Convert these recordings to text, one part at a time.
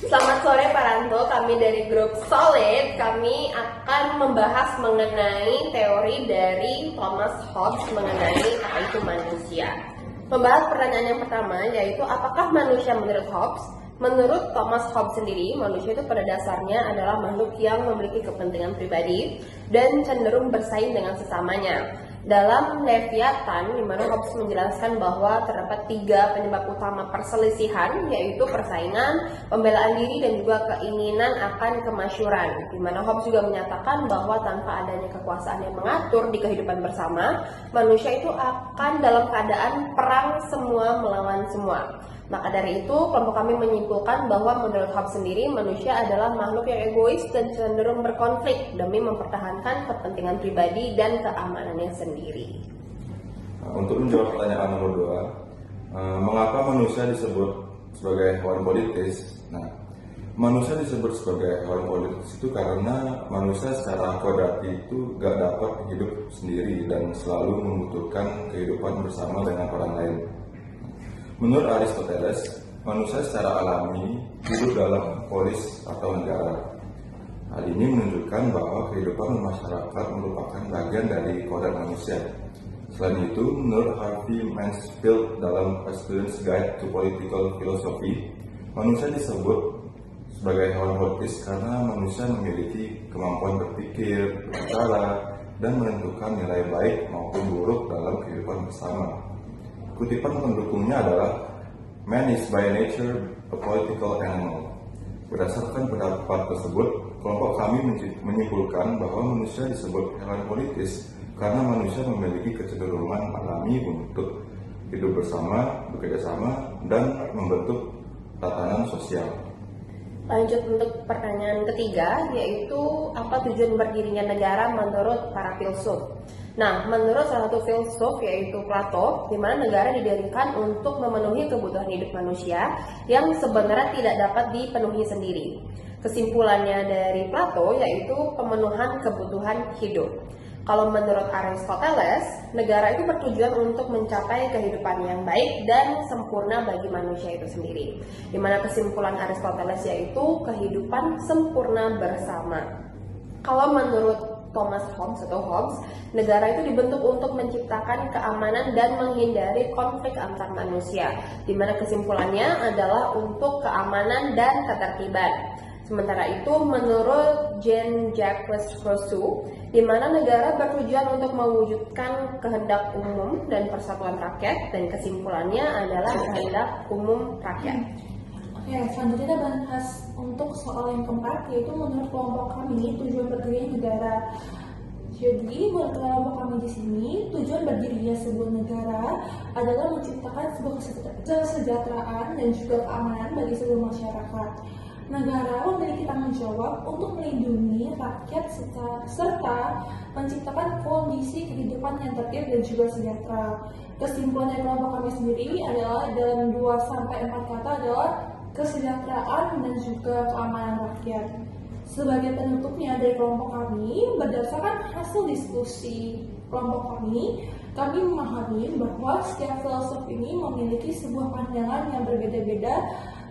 Selamat sore Pak Ranto, kami dari grup Solid. Kami akan membahas mengenai teori dari Thomas Hobbes mengenai apa itu manusia. Membahas pertanyaan yang pertama, yaitu apakah manusia menurut Hobbes? Menurut Thomas Hobbes sendiri, manusia itu pada dasarnya adalah makhluk yang memiliki kepentingan pribadi dan cenderung bersaing dengan sesamanya. Dalam Leviathan, di mana Hobbes menjelaskan bahwa terdapat 3 penyebab utama perselisihan, yaitu persaingan, pembelaan diri, dan juga keinginan akan kemasyhuran. Di mana Hobbes juga menyatakan bahwa tanpa adanya kekuasaan yang mengatur di kehidupan bersama, manusia itu akan dalam keadaan perang semua melawan semua. Maka dari itu, kelompok kami menyimpulkan bahwa menurut Hobbes sendiri, manusia adalah makhluk yang egois dan cenderung berkonflik demi mempertahankan kepentingan pribadi dan keamanannya sendiri. Untuk menjawab pertanyaan nomor 2, mengapa manusia disebut sebagai hewan politis? Nah, manusia disebut sebagai hewan politis itu karena manusia secara kodrati itu gak dapat hidup sendiri dan selalu membutuhkan kehidupan bersama dengan orang lain. Menurut Aristoteles, manusia secara alami hidup dalam polis atau negara. Hal ini menunjukkan bahwa kehidupan masyarakat merupakan bagian dari kodrat manusia. Selain itu, menurut Harvey Mansfield dalam A Student's Guide to Political Philosophy, manusia disebut sebagai hewan politis karena manusia memiliki kemampuan berpikir, berbicara, dan menentukan nilai baik maupun buruk dalam kehidupan bersama. Kutipan pendukungnya adalah "Man is by nature a political animal". Berdasarkan pendapat tersebut, kelompok kami menyimpulkan bahwa manusia disebut hewan politis karena manusia memiliki kecenderungan alami untuk hidup bersama, bekerjasama, dan membentuk tatanan sosial. Lanjut untuk pertanyaan ketiga, yaitu apa tujuan berdirinya negara menurut para filsuf. Nah, menurut salah satu filsuf yaitu Plato, di mana negara didirikan untuk memenuhi kebutuhan hidup manusia yang sebenarnya tidak dapat dipenuhi sendiri. Kesimpulannya dari Plato yaitu pemenuhan kebutuhan hidup. Kalau menurut Aristoteles, negara itu bertujuan untuk mencapai kehidupan yang baik dan sempurna bagi manusia itu sendiri. Di mana kesimpulan Aristoteles yaitu kehidupan sempurna bersama. Kalau menurut Thomas Hobbes atau Hobbes, negara itu dibentuk untuk menciptakan keamanan dan menghindari konflik antar manusia, di mana kesimpulannya adalah untuk keamanan dan ketertiban. Sementara itu, menurut Jean-Jacques Rousseau, di mana negara bertujuan untuk mewujudkan kehendak umum dan persatuan rakyat, dan kesimpulannya adalah kehendak umum rakyat. Oke, selanjutnya kita bahas untuk soal yang keempat, yaitu menurut kelompok kami tujuan berdirinya negara. Jadi menurut kelompok kami di sini, tujuan berdirinya sebuah negara adalah menciptakan sebuah kesejahteraan dan juga keamanan bagi seluruh masyarakat. Negara memiliki tanggung jawab untuk melindungi rakyat serta menciptakan kondisi kehidupan yang tertib dan juga sejahtera. Kesimpulan dari kelompok kami sendiri adalah dalam 2-4 kata adalah kesejahteraan dan juga keamanan rakyat. Sebagai penutupnya dari kelompok kami, berdasarkan hasil diskusi kelompok kami memahami bahwa setiap filsuf ini memiliki sebuah pandangan yang berbeda-beda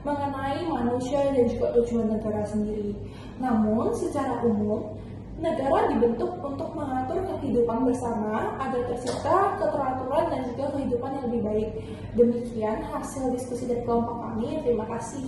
mengenai manusia dan juga tujuan negara sendiri. Namun, secara umum, negara dibentuk untuk mengatur kehidupan bersama agar tercipta keteraturan dan juga kehidupan yang lebih baik. Demikian hasil diskusi dari kelompok kami. Terima kasih.